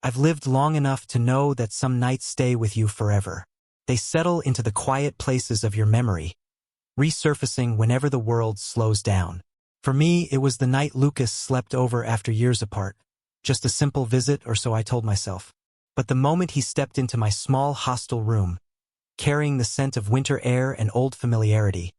I've lived long enough to know that some nights stay with you forever. They settle into the quiet places of your memory, resurfacing whenever the world slows down. For me, it was the night Lucas slept over after years apart. Just a simple visit, or so I told myself. But the moment he stepped into my small hostel room, carrying the scent of winter air and old familiarity,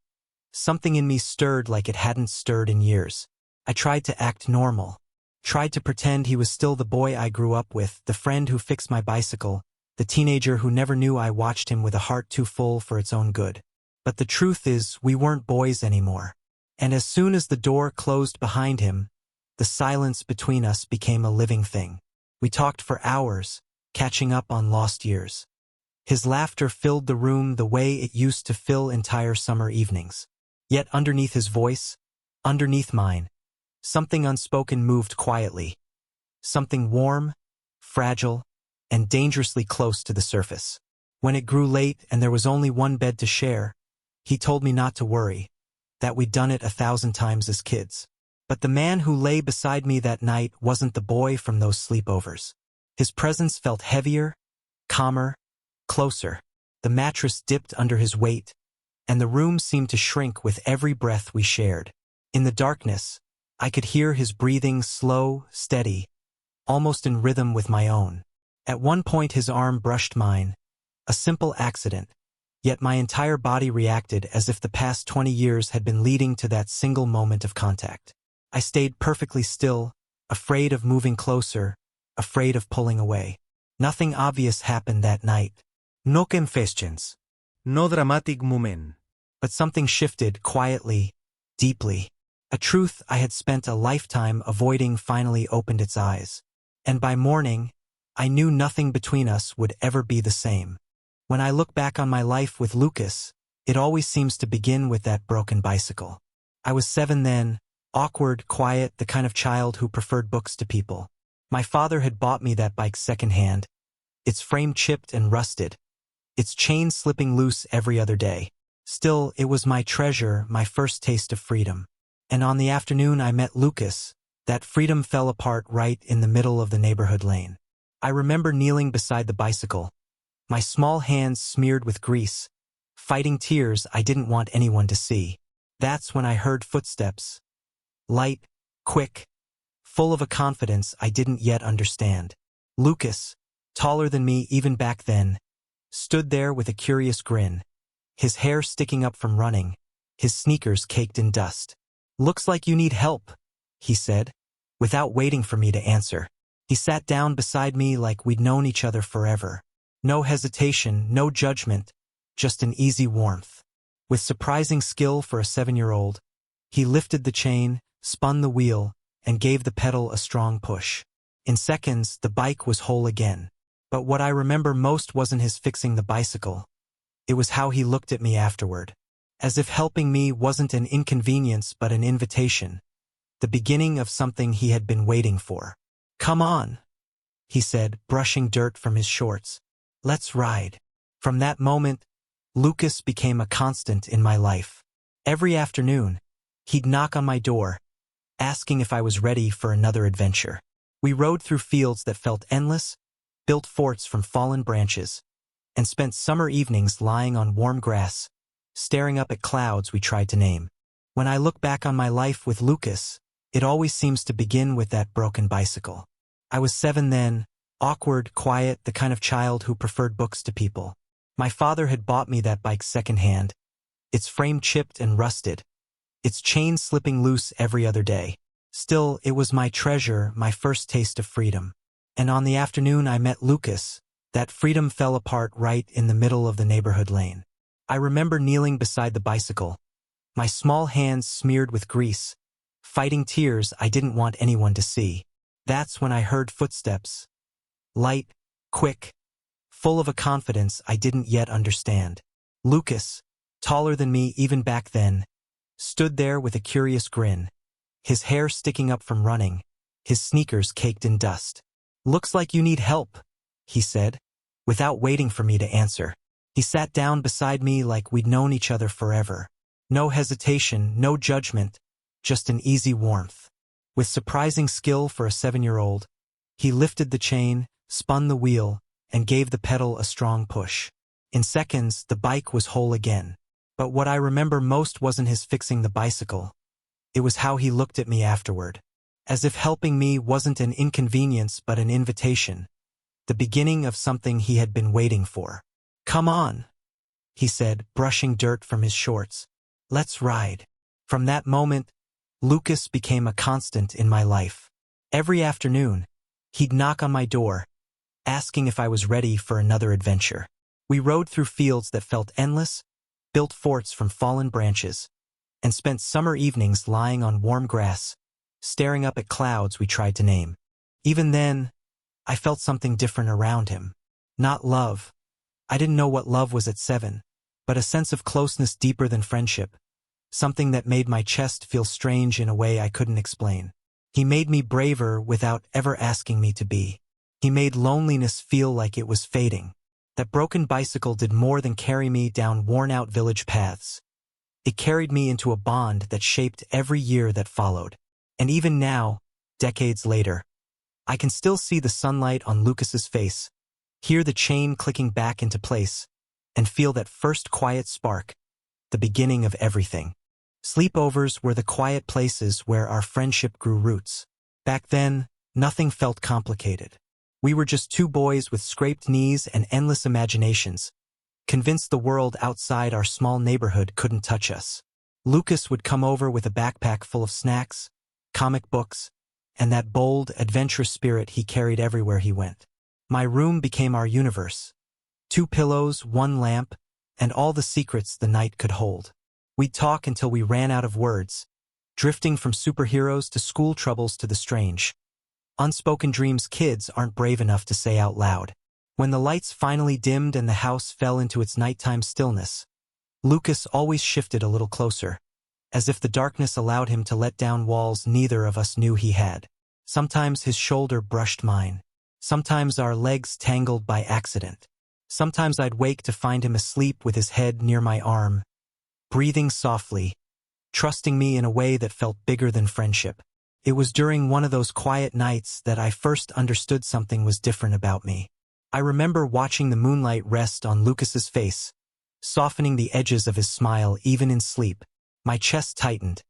something in me stirred like it hadn't stirred in years. I tried to act normal, tried to pretend he was still the boy I grew up with, the friend who fixed my bicycle, the teenager who never knew I watched him with a heart too full for its own good. But the truth is, we weren't boys anymore. And as soon as the door closed behind him, the silence between us became a living thing. We talked for hours, catching up on lost years. His laughter filled the room the way it used to fill entire summer evenings. Yet underneath his voice, underneath mine, something unspoken moved quietly. Something warm, fragile, and dangerously close to the surface. When it grew late and there was only one bed to share, he told me not to worry, that we'd done it 1,000 times as kids. But the man who lay beside me that night wasn't the boy from those sleepovers. His presence felt heavier, calmer, closer. The mattress dipped under his weight, and the room seemed to shrink with every breath we shared. In the darkness, I could hear his breathing slow, steady, almost in rhythm with my own. At one point his arm brushed mine, a simple accident, yet my entire body reacted as if the past 20 years had been leading to that single moment of contact. I stayed perfectly still, afraid of moving closer, afraid of pulling away. Nothing obvious happened that night. No confessions. No dramatic moment. But something shifted quietly, deeply. A truth I had spent a lifetime avoiding finally opened its eyes. And by morning, I knew nothing between us would ever be the same. When I look back on my life with Lucas, it always seems to begin with that broken bicycle. I was 7 then, awkward, quiet, the kind of child who preferred books to people. My father had bought me that bike secondhand, its frame chipped and rusted, its chain slipping loose every other day. Still, it was my treasure, my first taste of freedom. And on the afternoon I met Lucas, that freedom fell apart right in the middle of the neighborhood lane. I remember kneeling beside the bicycle, my small hands smeared with grease, fighting tears I didn't want anyone to see. That's when I heard footsteps. Light, quick, full of a confidence I didn't yet understand. Lucas, taller than me even back then, stood there with a curious grin, his hair sticking up from running, his sneakers caked in dust. "Looks like you need help," he said, without waiting for me to answer. He sat down beside me like we'd known each other forever. No hesitation, no judgment, just an easy warmth. With surprising skill for a 7-year-old, he lifted the chain, spun the wheel, and gave the pedal a strong push. In seconds, the bike was whole again. But what I remember most wasn't his fixing the bicycle. It was how he looked at me afterward. As if helping me wasn't an inconvenience but an invitation. The beginning of something he had been waiting for. "Come on," he said, brushing dirt from his shorts. "Let's ride." From that moment, Lucas became a constant in my life. Every afternoon, he'd knock on my door, asking if I was ready for another adventure. We rode through fields that felt endless, built forts from fallen branches, and spent summer evenings lying on warm grass, staring up at clouds we tried to name. When I look back on my life with Lucas, it always seems to begin with that broken bicycle. I was 7 then, awkward, quiet, the kind of child who preferred books to people. My father had bought me that bike secondhand, its frame chipped and rusted, its chain slipping loose every other day. Still, it was my treasure, my first taste of freedom. And on the afternoon I met Lucas, that freedom fell apart right in the middle of the neighborhood lane. I remember kneeling beside the bicycle, my small hands smeared with grease, fighting tears I didn't want anyone to see. That's when I heard footsteps. Light, quick, full of a confidence I didn't yet understand. Lucas, taller than me even back then, stood there with a curious grin, his hair sticking up from running, his sneakers caked in dust. "Looks like you need help," he said, without waiting for me to answer. He sat down beside me like we'd known each other forever. No hesitation, no judgment, just an easy warmth. With surprising skill for a 7-year-old, he lifted the chain, spun the wheel, and gave the pedal a strong push. In seconds, the bike was whole again. But what I remember most wasn't his fixing the bicycle. It was how he looked at me afterward. As if helping me wasn't an inconvenience but an invitation. The beginning of something he had been waiting for. "Come on," he said, brushing dirt from his shorts. "Let's ride." From that moment, Lucas became a constant in my life. Every afternoon, he'd knock on my door, asking if I was ready for another adventure. We rode through fields that felt endless, built forts from fallen branches, and spent summer evenings lying on warm grass, staring up at clouds we tried to name. Even then, I felt something different around him. Not love. I didn't know what love was at 7, but a sense of closeness deeper than friendship, something that made my chest feel strange in a way I couldn't explain. He made me braver without ever asking me to be. He made loneliness feel like it was fading. That broken bicycle did more than carry me down worn-out village paths. It carried me into a bond that shaped every year that followed. And even now, decades later, I can still see the sunlight on Lucas's face, hear the chain clicking back into place, and feel that first quiet spark, the beginning of everything. Sleepovers were the quiet places where our friendship grew roots. Back then, nothing felt complicated. We were just two boys with scraped knees and endless imaginations, convinced the world outside our small neighborhood couldn't touch us. Lucas would come over with a backpack full of snacks, comic books, and that bold, adventurous spirit he carried everywhere he went. My room became our universe. 2 pillows, 1 lamp, and all the secrets the night could hold. We'd talk until we ran out of words, drifting from superheroes to school troubles to the strange. Unspoken dreams kids aren't brave enough to say out loud. When the lights finally dimmed and the house fell into its nighttime stillness, Lucas always shifted a little closer, as if the darkness allowed him to let down walls neither of us knew he had. Sometimes his shoulder brushed mine. Sometimes our legs tangled by accident. Sometimes I'd wake to find him asleep with his head near my arm, breathing softly, trusting me in a way that felt bigger than friendship. It was during one of those quiet nights that I first understood something was different about me. I remember watching the moonlight rest on Lucas's face, softening the edges of his smile even in sleep. My chest tightened.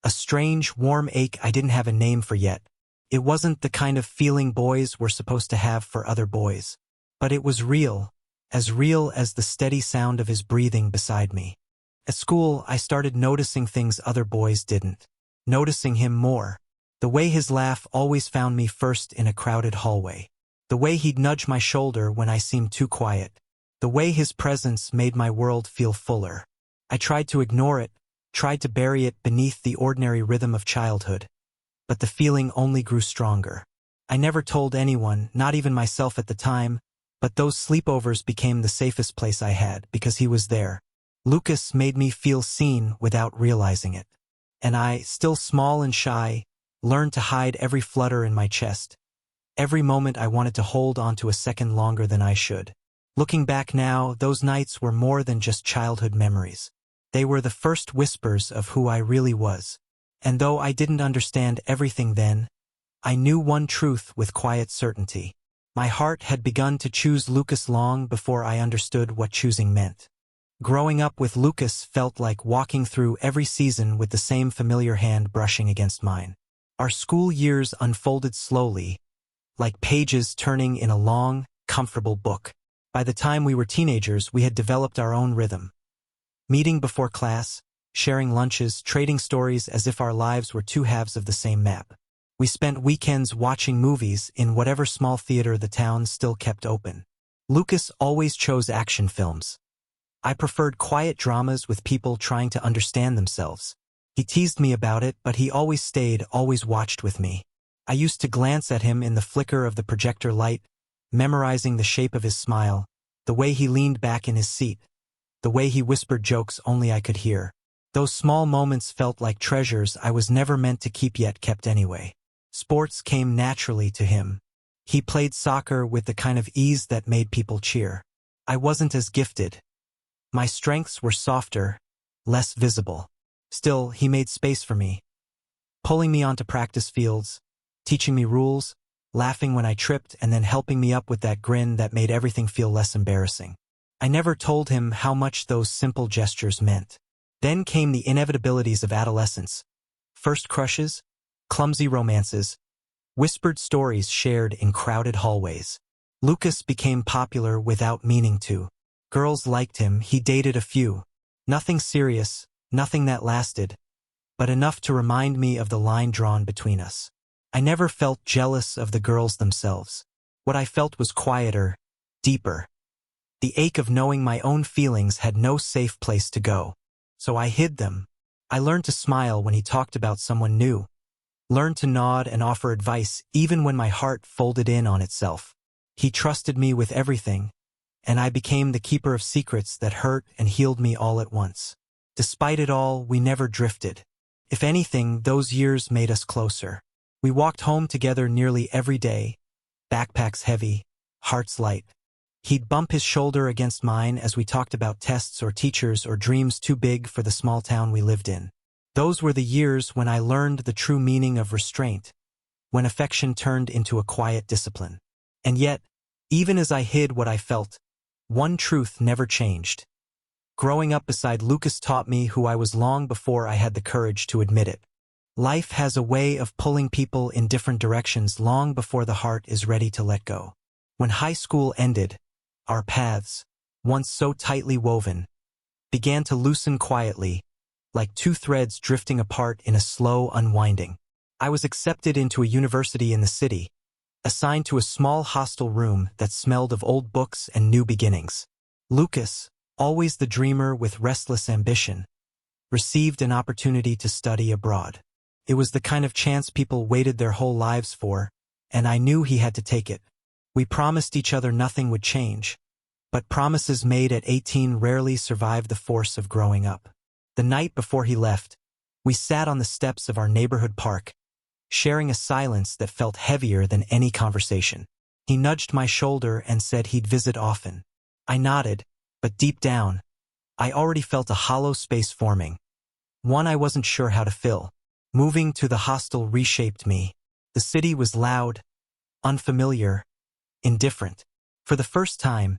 A strange, warm ache I didn't have a name for yet. It wasn't the kind of feeling boys were supposed to have for other boys. But it was real as the steady sound of his breathing beside me. At school, I started noticing things other boys didn't. Noticing him more. The way his laugh always found me first in a crowded hallway. The way he'd nudge my shoulder when I seemed too quiet. The way his presence made my world feel fuller. I tried to ignore it, tried to bury it beneath the ordinary rhythm of childhood. But the feeling only grew stronger. I never told anyone, not even myself at the time, but those sleepovers became the safest place I had because he was there. Lucas made me feel seen without realizing it. And I, still small and shy, learned to hide every flutter in my chest. Every moment I wanted to hold onto a second longer than I should. Looking back now, those nights were more than just childhood memories. They were the first whispers of who I really was. And though I didn't understand everything then, I knew one truth with quiet certainty. My heart had begun to choose Lucas long before I understood what choosing meant. Growing up with Lucas felt like walking through every season with the same familiar hand brushing against mine. Our school years unfolded slowly, like pages turning in a long, comfortable book. By the time we were teenagers, we had developed our own rhythm. Meeting before class, sharing lunches, trading stories as if our lives were 2 halves of the same map. We spent weekends watching movies in whatever small theater the town still kept open. Lucas always chose action films. I preferred quiet dramas with people trying to understand themselves. He teased me about it, but he always stayed, always watched with me. I used to glance at him in the flicker of the projector light, memorizing the shape of his smile, the way he leaned back in his seat, the way he whispered jokes only I could hear. Those small moments felt like treasures I was never meant to keep yet kept anyway. Sports came naturally to him. He played soccer with the kind of ease that made people cheer. I wasn't as gifted. My strengths were softer, less visible. Still, he made space for me, pulling me onto practice fields, teaching me rules, laughing when I tripped and then helping me up with that grin that made everything feel less embarrassing. I never told him how much those simple gestures meant. Then came the inevitabilities of adolescence. First crushes, clumsy romances, whispered stories shared in crowded hallways. Lucas became popular without meaning to. Girls liked him, he dated a few. Nothing serious, nothing that lasted, but enough to remind me of the line drawn between us. I never felt jealous of the girls themselves. What I felt was quieter, deeper. The ache of knowing my own feelings had no safe place to go. So I hid them. I learned to smile when he talked about someone new. Learned to nod and offer advice even when my heart folded in on itself. He trusted me with everything, and I became the keeper of secrets that hurt and healed me all at once. Despite it all, we never drifted. If anything, those years made us closer. We walked home together nearly every day, backpacks heavy, hearts light. He'd bump his shoulder against mine as we talked about tests or teachers or dreams too big for the small town we lived in. Those were the years when I learned the true meaning of restraint, when affection turned into a quiet discipline. And yet, even as I hid what I felt, one truth never changed. Growing up beside Lucas taught me who I was long before I had the courage to admit it. Life has a way of pulling people in different directions long before the heart is ready to let go. When high school ended, our paths, once so tightly woven, began to loosen quietly, like two threads drifting apart in a slow unwinding. I was accepted into a university in the city, assigned to a small hostel room that smelled of old books and new beginnings. Lucas, always the dreamer with restless ambition, received an opportunity to study abroad. It was the kind of chance people waited their whole lives for, and I knew he had to take it. We promised each other nothing would change, but promises made at 18 rarely survive the force of growing up. The night before he left, we sat on the steps of our neighborhood park, sharing a silence that felt heavier than any conversation. He nudged my shoulder and said he'd visit often. I nodded, but deep down, I already felt a hollow space forming, one I wasn't sure how to fill. Moving to the hostel reshaped me. The city was loud, unfamiliar, indifferent. For the first time,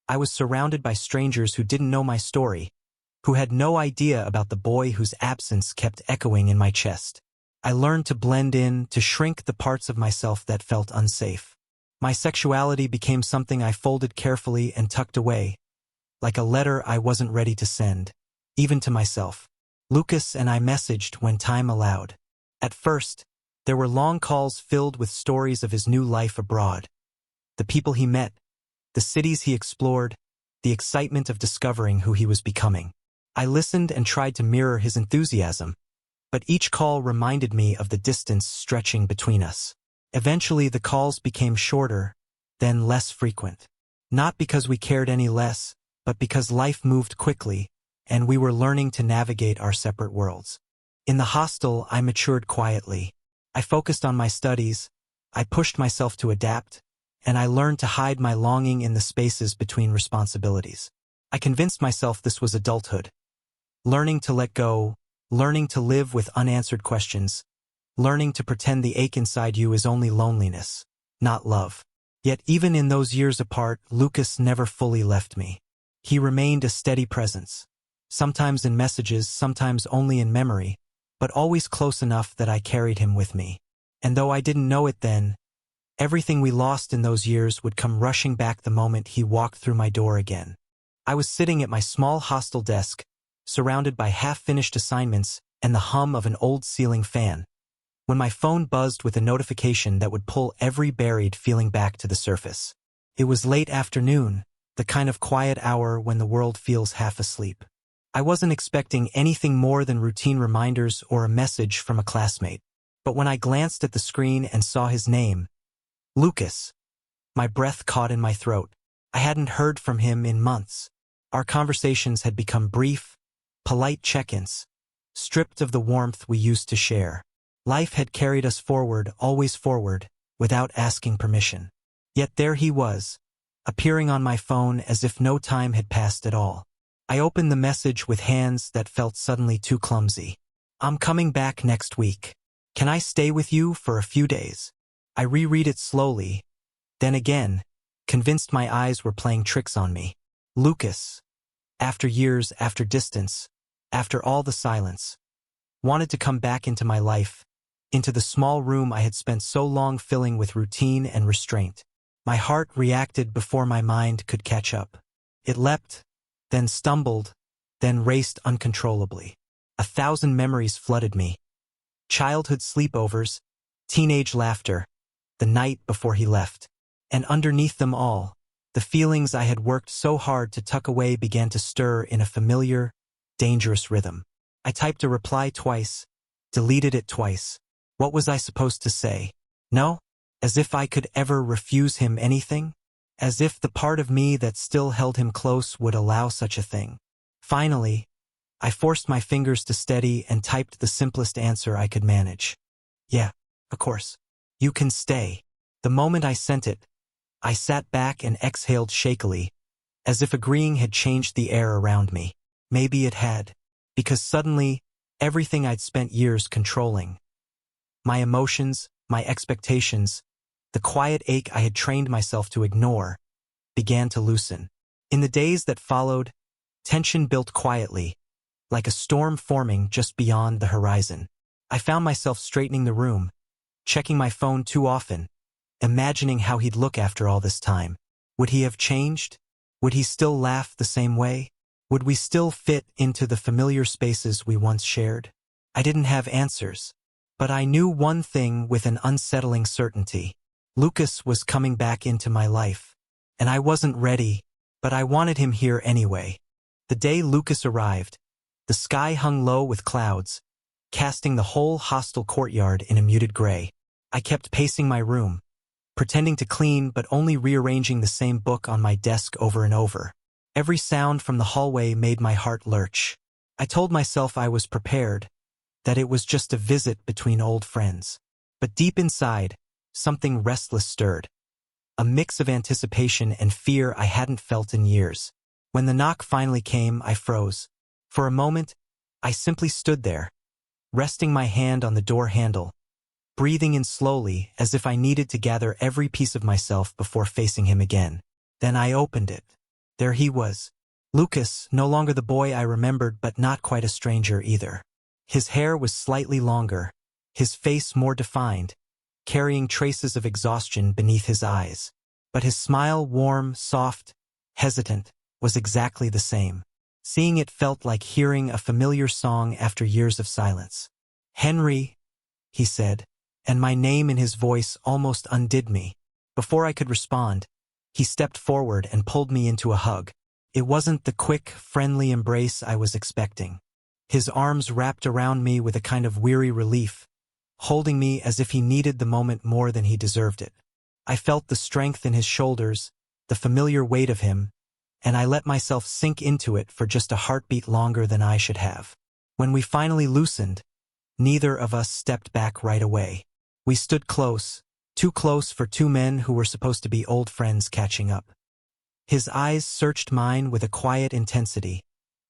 I was surrounded by strangers who didn't know my story, who had no idea about the boy whose absence kept echoing in my chest. I learned to blend in, to shrink the parts of myself that felt unsafe. My sexuality became something I folded carefully and tucked away, like a letter I wasn't ready to send, even to myself. Lucas and I messaged when time allowed. At first, there were long calls filled with stories of his new life abroad. The people he met, the cities he explored, the excitement of discovering who he was becoming. I listened and tried to mirror his enthusiasm, but each call reminded me of the distance stretching between us. Eventually the calls became shorter, then less frequent. Not because we cared any less, but because life moved quickly, and we were learning to navigate our separate worlds. In the hostel, I matured quietly. I focused on my studies, I pushed myself to adapt, and I learned to hide my longing in the spaces between responsibilities. I convinced myself this was adulthood. Learning to let go, learning to live with unanswered questions, learning to pretend the ache inside you is only loneliness, not love. Yet even in those years apart, Lucas never fully left me. He remained a steady presence. Sometimes in messages, sometimes only in memory, but always close enough that I carried him with me. And though I didn't know it then, everything we lost in those years would come rushing back the moment he walked through my door again. I was sitting at my small hostel desk, surrounded by half-finished assignments and the hum of an old ceiling fan, when my phone buzzed with a notification that would pull every buried feeling back to the surface. It was late afternoon, the kind of quiet hour when the world feels half asleep. I wasn't expecting anything more than routine reminders or a message from a classmate. But when I glanced at the screen and saw his name, Lucas, my breath caught in my throat. I hadn't heard from him in months. Our conversations had become brief, polite check-ins, stripped of the warmth we used to share. Life had carried us forward, always forward, without asking permission. Yet there he was, appearing on my phone as if no time had passed at all. I opened the message with hands that felt suddenly too clumsy. "I'm coming back next week. Can I stay with you for a few days?" I reread it slowly, then again, convinced my eyes were playing tricks on me. Lucas, after years, after distance, after all the silence, wanted to come back into my life, into the small room I had spent so long filling with routine and restraint. My heart reacted before my mind could catch up. It leapt, then stumbled, then raced uncontrollably. 1,000 memories flooded me. Childhood sleepovers, teenage laughter, the night before he left. And underneath them all, the feelings I had worked so hard to tuck away began to stir in a familiar, dangerous rhythm. I typed a reply twice, deleted it twice. What was I supposed to say? No? As if I could ever refuse him anything? As if the part of me that still held him close would allow such a thing. Finally, I forced my fingers to steady and typed the simplest answer I could manage. Yeah, of course. You can stay. The moment I sent it, I sat back and exhaled shakily, as if agreeing had changed the air around me. Maybe it had, because suddenly, everything I'd spent years controlling, my emotions, my expectations, the quiet ache I had trained myself to ignore, began to loosen. In the days that followed, tension built quietly, like a storm forming just beyond the horizon. I found myself straightening the room, checking my phone too often, imagining how he'd look after all this time. Would he have changed? Would he still laugh the same way? Would we still fit into the familiar spaces we once shared? I didn't have answers, but I knew one thing with an unsettling certainty. Lucas was coming back into my life, and I wasn't ready, but I wanted him here anyway. The day Lucas arrived, the sky hung low with clouds, casting the whole hostel courtyard in a muted gray. I kept pacing my room, pretending to clean but only rearranging the same book on my desk over and over. Every sound from the hallway made my heart lurch. I told myself I was prepared, that it was just a visit between old friends. But deep inside, something restless stirred. A mix of anticipation and fear I hadn't felt in years. When the knock finally came, I froze. For a moment, I simply stood there, resting my hand on the door handle, breathing in slowly as if I needed to gather every piece of myself before facing him again. Then I opened it. There he was. Lucas, no longer the boy I remembered, but not quite a stranger either. His hair was slightly longer, his face more defined, carrying traces of exhaustion beneath his eyes. But his smile, warm, soft, hesitant, was exactly the same. Seeing it felt like hearing a familiar song after years of silence. "Henry," he said, and my name in his voice almost undid me. Before I could respond, he stepped forward and pulled me into a hug. It wasn't the quick, friendly embrace I was expecting. His arms wrapped around me with a kind of weary relief, holding me as if he needed the moment more than he deserved it. I felt the strength in his shoulders, the familiar weight of him, and I let myself sink into it for just a heartbeat longer than I should have. When we finally loosened, neither of us stepped back right away. We stood close, too close for two men who were supposed to be old friends catching up. His eyes searched mine with a quiet intensity,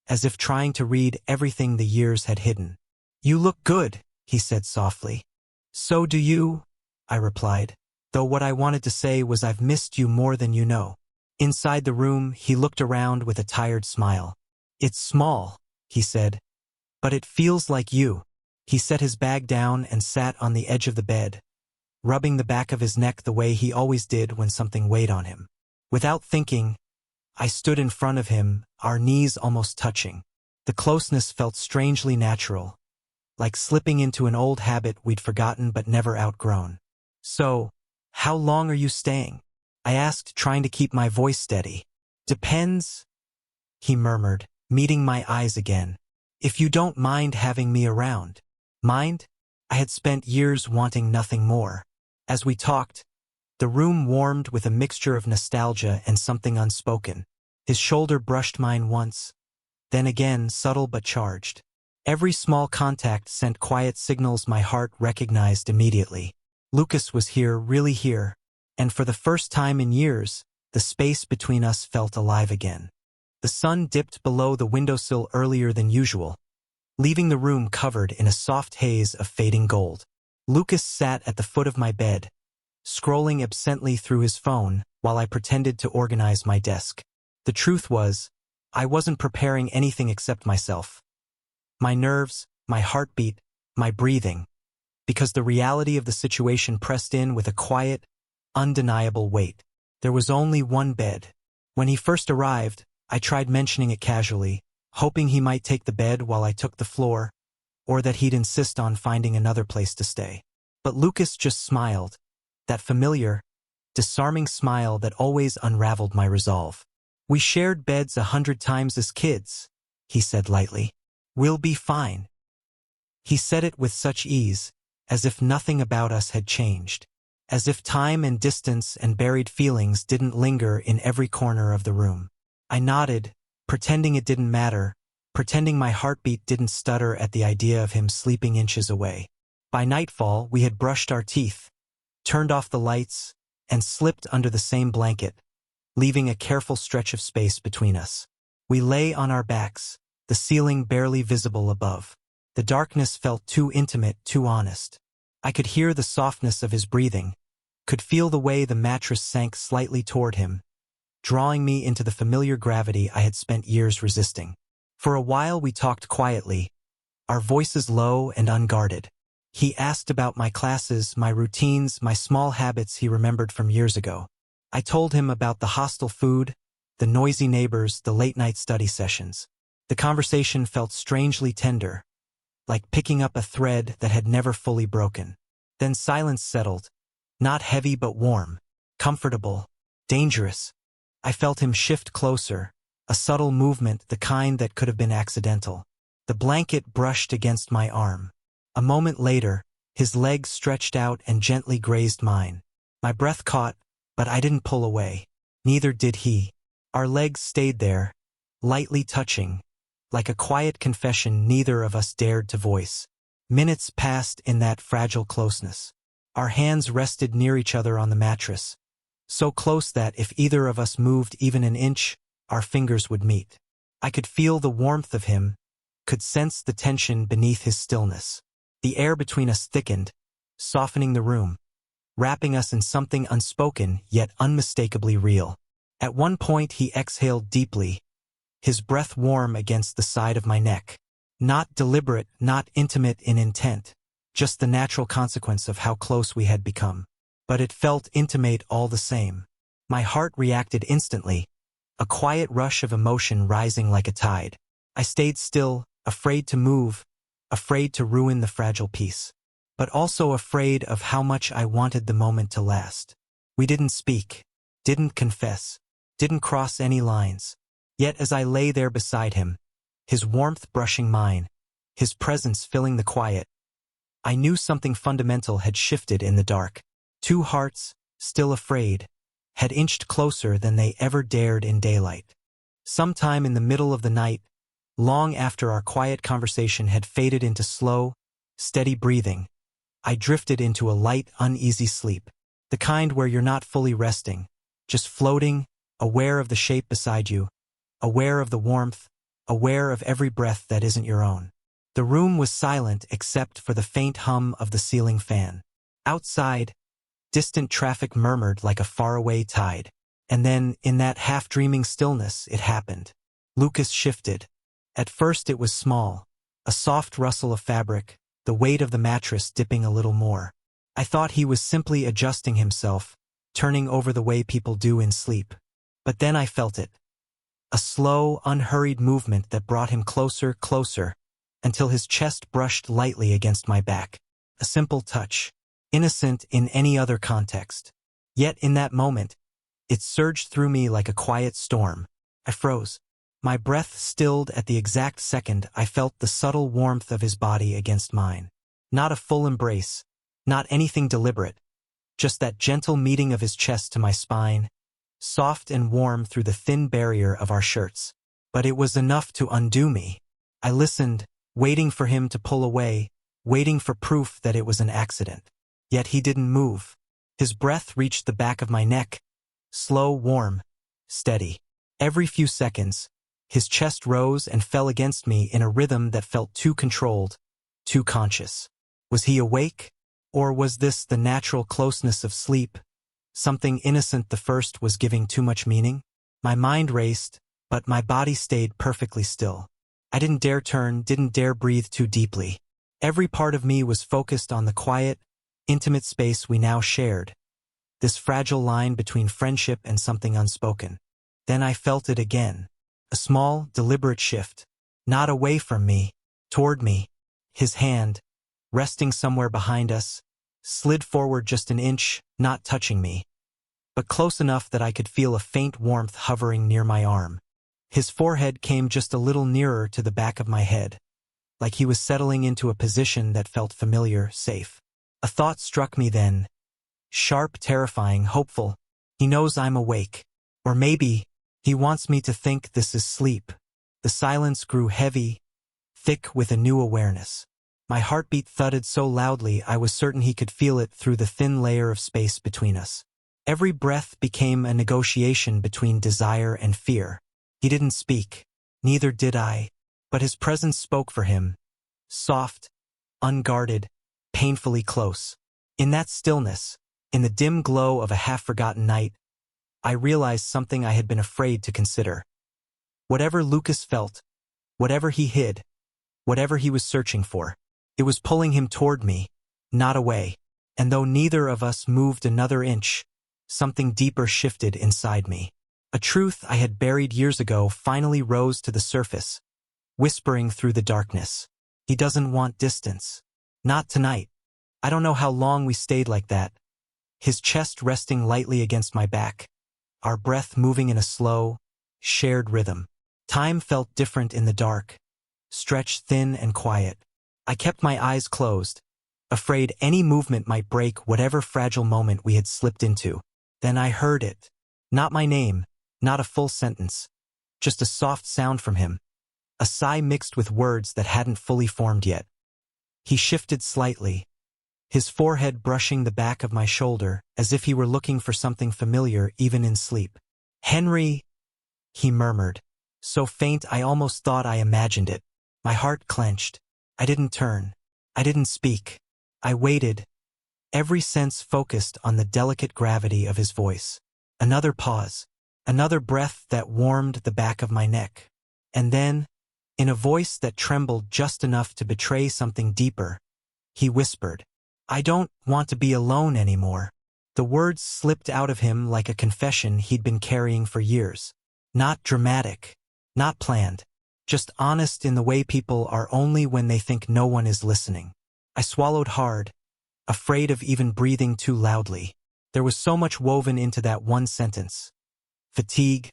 as if trying to read everything the years had hidden. "You look good," he said softly. "So do you," I replied, though what I wanted to say was "I've missed you more than you know." Inside the room, he looked around with a tired smile. "It's small," he said, "but it feels like you." He set his bag down and sat on the edge of the bed, rubbing the back of his neck the way he always did when something weighed on him. Without thinking, I stood in front of him, our knees almost touching. The closeness felt strangely natural, like slipping into an old habit we'd forgotten but never outgrown. "So, how long are you staying?" I asked, trying to keep my voice steady. "Depends," he murmured, meeting my eyes again. "If you don't mind having me around." Mind? I had spent years wanting nothing more. As we talked, the room warmed with a mixture of nostalgia and something unspoken. His shoulder brushed mine once, then again, subtle but charged. Every small contact sent quiet signals my heart recognized immediately. Lucas was here, really here, and for the first time in years, the space between us felt alive again. The sun dipped below the windowsill earlier than usual, leaving the room covered in a soft haze of fading gold. Lucas sat at the foot of my bed, scrolling absently through his phone while I pretended to organize my desk. The truth was, I wasn't preparing anything except myself. My nerves, my heartbeat, my breathing, because the reality of the situation pressed in with a quiet, undeniable weight. There was only one bed. When he first arrived, I tried mentioning it casually, hoping he might take the bed while I took the floor, or that he'd insist on finding another place to stay. But Lucas just smiled, that familiar, disarming smile that always unraveled my resolve. "We shared beds 100 times as kids," he said lightly. "We'll be fine." He said it with such ease, as if nothing about us had changed, as if time and distance and buried feelings didn't linger in every corner of the room. I nodded, pretending it didn't matter, pretending my heartbeat didn't stutter at the idea of him sleeping inches away. By nightfall, we had brushed our teeth, turned off the lights, and slipped under the same blanket, leaving a careful stretch of space between us. We lay on our backs, the ceiling barely visible above. The darkness felt too intimate, too honest. I could hear the softness of his breathing, could feel the way the mattress sank slightly toward him, drawing me into the familiar gravity I had spent years resisting. For a while we talked quietly, our voices low and unguarded. He asked about my classes, my routines, my small habits he remembered from years ago. I told him about the hostile food, the noisy neighbors, the late-night study sessions. The conversation felt strangely tender, like picking up a thread that had never fully broken. Then silence settled, not heavy but warm, comfortable, dangerous. I felt him shift closer, a subtle movement, the kind that could have been accidental. The blanket brushed against my arm. A moment later, his legs stretched out and gently grazed mine. My breath caught, but I didn't pull away. Neither did he. Our legs stayed there, lightly touching, like a quiet confession neither of us dared to voice. Minutes passed in that fragile closeness. Our hands rested near each other on the mattress, so close that if either of us moved even an inch, our fingers would meet. I could feel the warmth of him, could sense the tension beneath his stillness. The air between us thickened, softening the room, wrapping us in something unspoken yet unmistakably real. At one point he exhaled deeply, his breath warm against the side of my neck. Not deliberate, not intimate in intent, just the natural consequence of how close we had become. But it felt intimate all the same. My heart reacted instantly, a quiet rush of emotion rising like a tide. I stayed still, afraid to move, afraid to ruin the fragile peace, but also afraid of how much I wanted the moment to last. We didn't speak, didn't confess, didn't cross any lines. Yet as I lay there beside him, his warmth brushing mine, his presence filling the quiet, I knew something fundamental had shifted in the dark. Two hearts, still afraid, had inched closer than they ever dared in daylight. Sometime in the middle of the night, long after our quiet conversation had faded into slow, steady breathing, I drifted into a light, uneasy sleep, the kind where you're not fully resting, just floating, aware of the shape beside you, aware of the warmth, aware of every breath that isn't your own. The room was silent except for the faint hum of the ceiling fan. Outside, distant traffic murmured like a faraway tide. And then, in that half-dreaming stillness, it happened. Lucas shifted. At first it was small, a soft rustle of fabric, the weight of the mattress dipping a little more. I thought he was simply adjusting himself, turning over the way people do in sleep. But then I felt it. A slow, unhurried movement that brought him closer, closer, until his chest brushed lightly against my back. A simple touch, innocent in any other context. Yet in that moment, it surged through me like a quiet storm. I froze. My breath stilled at the exact second I felt the subtle warmth of his body against mine. Not a full embrace, not anything deliberate, just that gentle meeting of his chest to my spine, soft and warm through the thin barrier of our shirts. But it was enough to undo me. I listened, waiting for him to pull away, waiting for proof that it was an accident. Yet he didn't move. His breath reached the back of my neck, slow, warm, steady. Every few seconds, his chest rose and fell against me in a rhythm that felt too controlled, too conscious. Was he awake? Or was this the natural closeness of sleep? Something innocent the first was giving too much meaning? My mind raced, but my body stayed perfectly still. I didn't dare turn, didn't dare breathe too deeply. Every part of me was focused on the quiet, intimate space we now shared, this fragile line between friendship and something unspoken. Then I felt it again. A small, deliberate shift. Not away from me, toward me. His hand, resting somewhere behind us, slid forward just an inch, not touching me, but close enough that I could feel a faint warmth hovering near my arm. His forehead came just a little nearer to the back of my head, like he was settling into a position that felt familiar, safe. A thought struck me then. Sharp, terrifying, hopeful. He knows I'm awake. Or maybe he wants me to think this is sleep. The silence grew heavy, thick with a new awareness. My heartbeat thudded so loudly I was certain he could feel it through the thin layer of space between us. Every breath became a negotiation between desire and fear. He didn't speak. Neither did I. But his presence spoke for him. Soft, unguarded, painfully close. In that stillness, in the dim glow of a half-forgotten night, I realized something I had been afraid to consider. Whatever Lucas felt, whatever he hid, whatever he was searching for, it was pulling him toward me, not away. And though neither of us moved another inch, something deeper shifted inside me. A truth I had buried years ago finally rose to the surface, whispering through the darkness. He doesn't want distance. Not tonight. I don't know how long we stayed like that. His chest resting lightly against my back, our breath moving in a slow, shared rhythm. Time felt different in the dark, stretched thin and quiet. I kept my eyes closed, afraid any movement might break whatever fragile moment we had slipped into. Then I heard it. Not my name, not a full sentence, just a soft sound from him. A sigh mixed with words that hadn't fully formed yet. He shifted slightly, his forehead brushing the back of my shoulder as if he were looking for something familiar even in sleep. "Henry," he murmured, so faint I almost thought I imagined it. My heart clenched. I didn't turn. I didn't speak. I waited, every sense focused on the delicate gravity of his voice. Another pause, another breath that warmed the back of my neck. And then, in a voice that trembled just enough to betray something deeper, he whispered, "I don't want to be alone anymore." The words slipped out of him like a confession he'd been carrying for years. Not dramatic, not planned, just honest in the way people are only when they think no one is listening. I swallowed hard, afraid of even breathing too loudly. There was so much woven into that one sentence. Fatigue,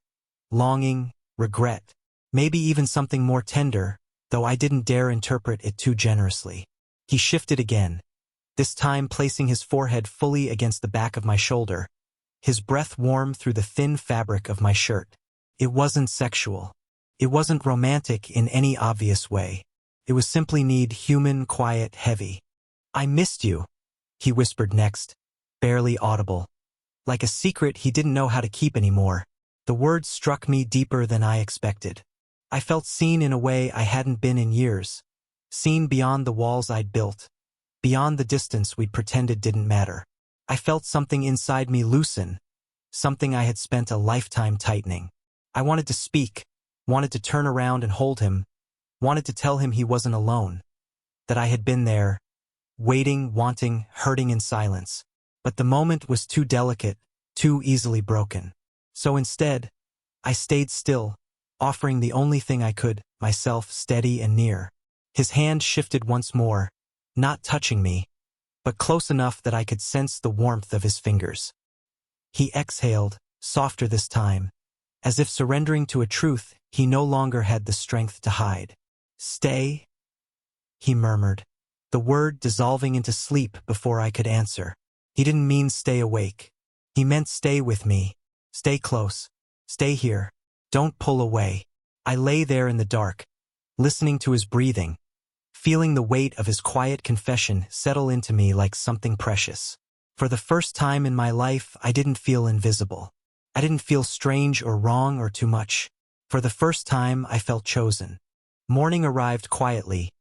longing, regret, maybe even something more tender, though I didn't dare interpret it too generously. He shifted again, this time placing his forehead fully against the back of my shoulder, his breath warm through the thin fabric of my shirt. It wasn't sexual. It wasn't romantic in any obvious way. It was simply human, quiet, heavy. "I missed you," he whispered next, barely audible. Like a secret he didn't know how to keep anymore. The words struck me deeper than I expected. I felt seen in a way I hadn't been in years. Seen beyond the walls I'd built. Beyond the distance we'd pretended didn't matter. I felt something inside me loosen. Something I had spent a lifetime tightening. I wanted to speak. Wanted to turn around and hold him. Wanted to tell him he wasn't alone. That I had been there. Waiting, wanting, hurting in silence. But the moment was too delicate, too easily broken. So instead, I stayed still, offering the only thing I could, myself steady and near. His hand shifted once more, not touching me, but close enough that I could sense the warmth of his fingers. He exhaled, softer this time, as if surrendering to a truth he no longer had the strength to hide. "Stay," he murmured, the word dissolving into sleep before I could answer. He didn't mean stay awake. He meant stay with me. Stay close. Stay here. Don't pull away. I lay there in the dark, listening to his breathing, feeling the weight of his quiet confession settle into me like something precious. For the first time in my life, I didn't feel invisible. I didn't feel strange or wrong or too much. For the first time, I felt chosen. Morning arrived quietly,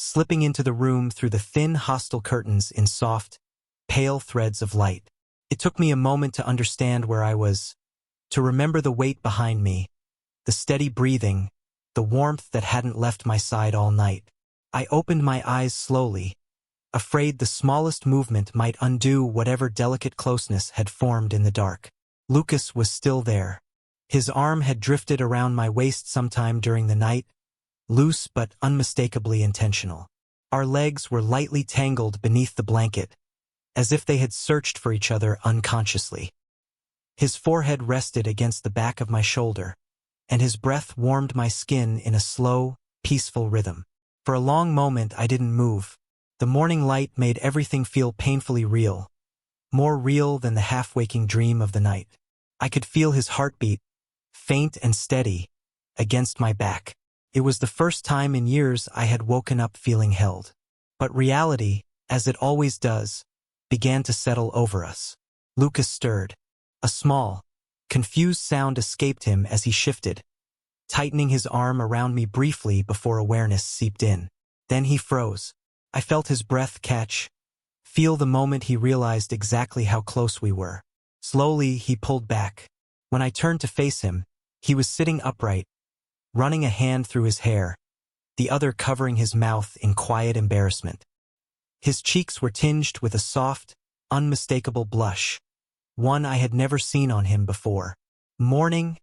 slipping into the room through the thin, hostile curtains in soft, pale threads of light. It took me a moment to understand where I was, to remember the weight behind me, the steady breathing, the warmth that hadn't left my side all night. I opened my eyes slowly, afraid the smallest movement might undo whatever delicate closeness had formed in the dark. Lucas was still there. His arm had drifted around my waist sometime during the night, loose but unmistakably intentional. Our legs were lightly tangled beneath the blanket, as if they had searched for each other unconsciously. His forehead rested against the back of my shoulder, and his breath warmed my skin in a slow, peaceful rhythm. For a long moment I didn't move. The morning light made everything feel painfully real, more real than the half-waking dream of the night. I could feel his heartbeat, faint and steady, against my back. It was the first time in years I had woken up feeling held. But reality, as it always does, began to settle over us. Lucas stirred. A small, confused sound escaped him as he shifted, tightening his arm around me briefly before awareness seeped in. Then he froze. I felt his breath catch, feel the moment he realized exactly how close we were. Slowly, he pulled back. When I turned to face him, he was sitting upright, running a hand through his hair, the other covering his mouth in quiet embarrassment. His cheeks were tinged with a soft, unmistakable blush, one I had never seen on him before. "Morning,"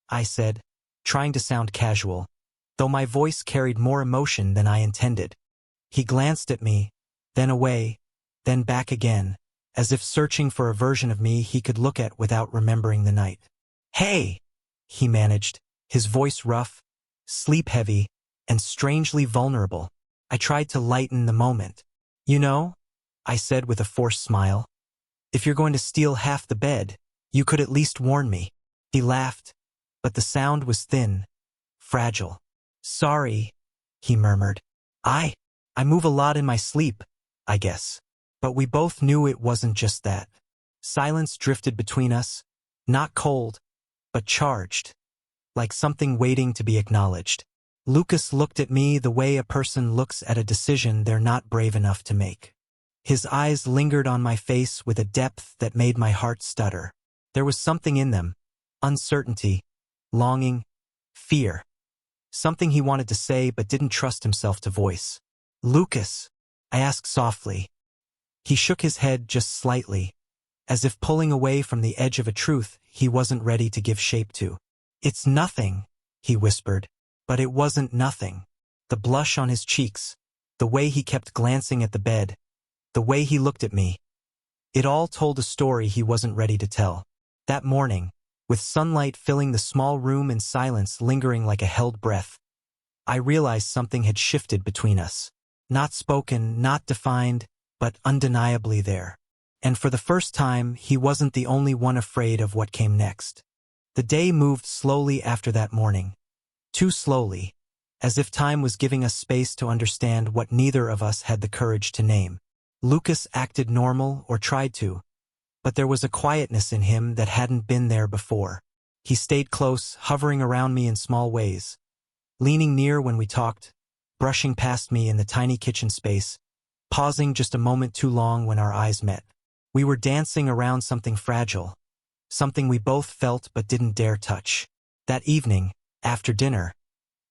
I said, trying to sound casual, though my voice carried more emotion than I intended. He glanced at me, then away, then back again, as if searching for a version of me he could look at without remembering the night. "Hey!" he managed, his voice rough, sleep-heavy, and strangely vulnerable. I tried to lighten the moment. "You know," I said with a forced smile, "if you're going to steal half the bed, you could at least warn me." He laughed, but the sound was thin, fragile. "Sorry," he murmured. I move a lot in my sleep, I guess." But we both knew it wasn't just that. Silence drifted between us, not cold, but charged, like something waiting to be acknowledged. Lucas looked at me the way a person looks at a decision they're not brave enough to make. His eyes lingered on my face with a depth that made my heart stutter. There was something in them, uncertainty, longing, fear. Something he wanted to say but didn't trust himself to voice. "Lucas," I asked softly. He shook his head just slightly, as if pulling away from the edge of a truth he wasn't ready to give shape to. "It's nothing," he whispered, but it wasn't nothing. The blush on his cheeks, the way he kept glancing at the bed, the way he looked at me. It all told a story he wasn't ready to tell. That morning, with sunlight filling the small room and silence lingering like a held breath, I realized something had shifted between us. Not spoken, not defined, but undeniably there. And for the first time, he wasn't the only one afraid of what came next. The day moved slowly after that morning. Too slowly, as if time was giving us space to understand what neither of us had the courage to name. Lucas acted normal, or tried to, but there was a quietness in him that hadn't been there before. He stayed close, hovering around me in small ways, leaning near when we talked, brushing past me in the tiny kitchen space, pausing just a moment too long when our eyes met. We were dancing around something fragile, something we both felt but didn't dare touch. That evening, after dinner,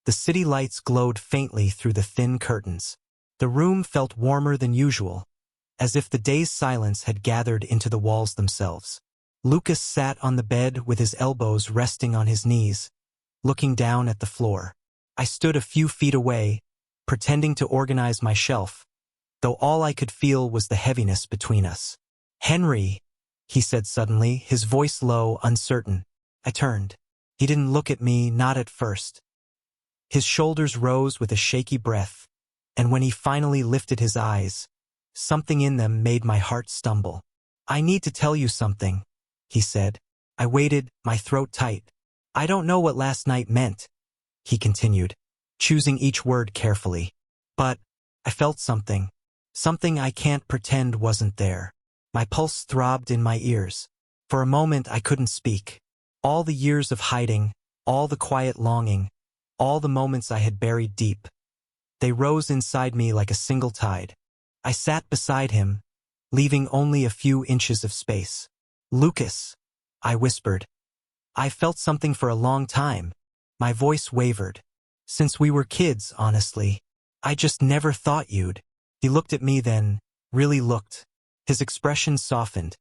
the city lights glowed faintly through the thin curtains. The room felt warmer than usual, as if the day's silence had gathered into the walls themselves. Lucas sat on the bed with his elbows resting on his knees, looking down at the floor. I stood a few feet away, pretending to organize my shelf, though all I could feel was the heaviness between us. "Henry," he said suddenly, his voice low, uncertain. I turned. He didn't look at me, not at first. His shoulders rose with a shaky breath, and when he finally lifted his eyes, something in them made my heart stumble. "I need to tell you something," he said. I waited, my throat tight. "I don't know what last night meant," he continued, choosing each word carefully. "But I felt something. Something I can't pretend wasn't there." My pulse throbbed in my ears. For a moment I couldn't speak. All the years of hiding, all the quiet longing, all the moments I had buried deep. They rose inside me like a single tide. I sat beside him, leaving only a few inches of space. "Lucas," I whispered. "I felt something for a long time." My voice wavered. "Since we were kids, honestly. I just never thought you'd." He looked at me then, really looked. His expression softened,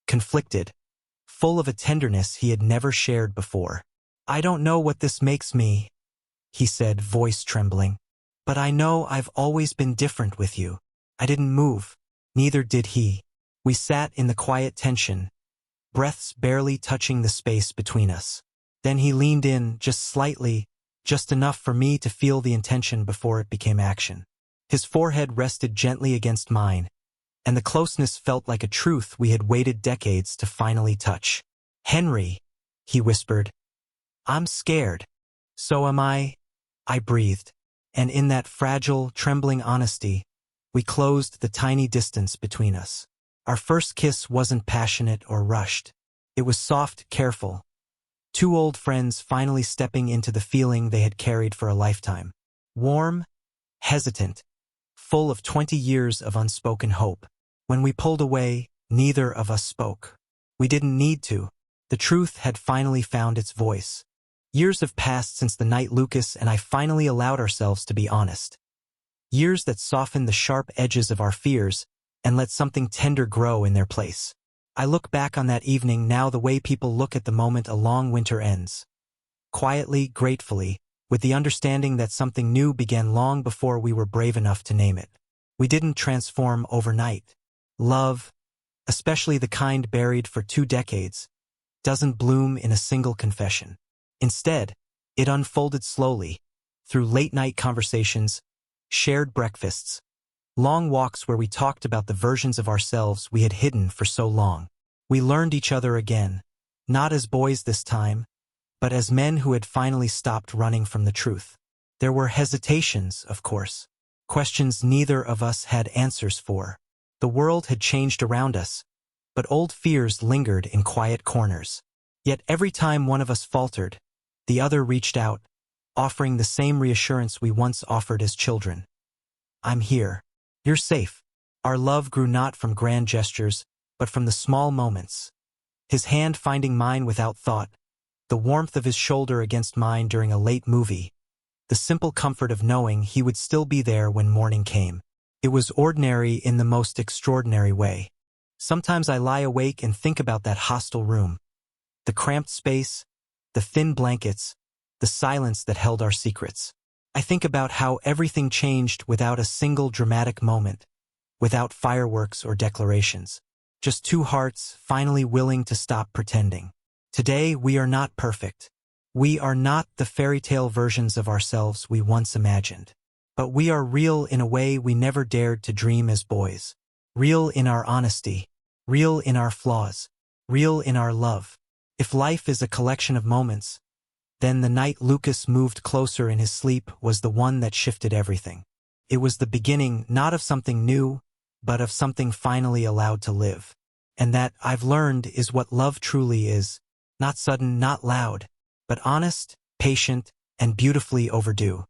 conflicted, full of a tenderness he had never shared before. "I don't know what this makes me," he said, voice trembling. "But I know I've always been different with you." I didn't move. Neither did he. We sat in the quiet tension, breaths barely touching the space between us. Then he leaned in, just slightly, just enough for me to feel the intention before it became action. His forehead rested gently against mine, and the closeness felt like a truth we had waited decades to finally touch. "Henry," he whispered, "I'm scared." "So am I," I breathed, and in that fragile, trembling honesty, we closed the tiny distance between us. Our first kiss wasn't passionate or rushed. It was soft, careful. Two old friends finally stepping into the feeling they had carried for a lifetime. Warm, hesitant, full of 20 years of unspoken hope. When we pulled away, neither of us spoke. We didn't need to. The truth had finally found its voice. Years have passed since the night Lucas and I finally allowed ourselves to be honest. Years that softened the sharp edges of our fears and let something tender grow in their place. I look back on that evening now the way people look at the moment a long winter ends. Quietly, gratefully, with the understanding that something new began long before we were brave enough to name it. We didn't transform overnight. Love, especially the kind buried for 2 decades, doesn't bloom in a single confession. Instead, it unfolded slowly, through late-night conversations, shared breakfasts, long walks where we talked about the versions of ourselves we had hidden for so long. We learned each other again, not as boys this time, but as men who had finally stopped running from the truth. There were hesitations, of course, questions neither of us had answers for. The world had changed around us, but old fears lingered in quiet corners. Yet every time one of us faltered, the other reached out, offering the same reassurance we once offered as children. "I'm here. You're safe." Our love grew not from grand gestures, but from the small moments. His hand finding mine without thought, the warmth of his shoulder against mine during a late movie, the simple comfort of knowing he would still be there when morning came. It was ordinary in the most extraordinary way. Sometimes I lie awake and think about that hostile room, the cramped space, the thin blankets, the silence that held our secrets. I think about how everything changed without a single dramatic moment, without fireworks or declarations. Just two hearts finally willing to stop pretending. Today, we are not perfect. We are not the fairy tale versions of ourselves we once imagined. But we are real in a way we never dared to dream as boys. Real in our honesty. Real in our flaws. Real in our love. If life is a collection of moments, then the night Lucas moved closer in his sleep was the one that shifted everything. It was the beginning not of something new, but of something finally allowed to live. And that, I've learned, is what love truly is. Not sudden, not loud, but honest, patient, and beautifully overdue.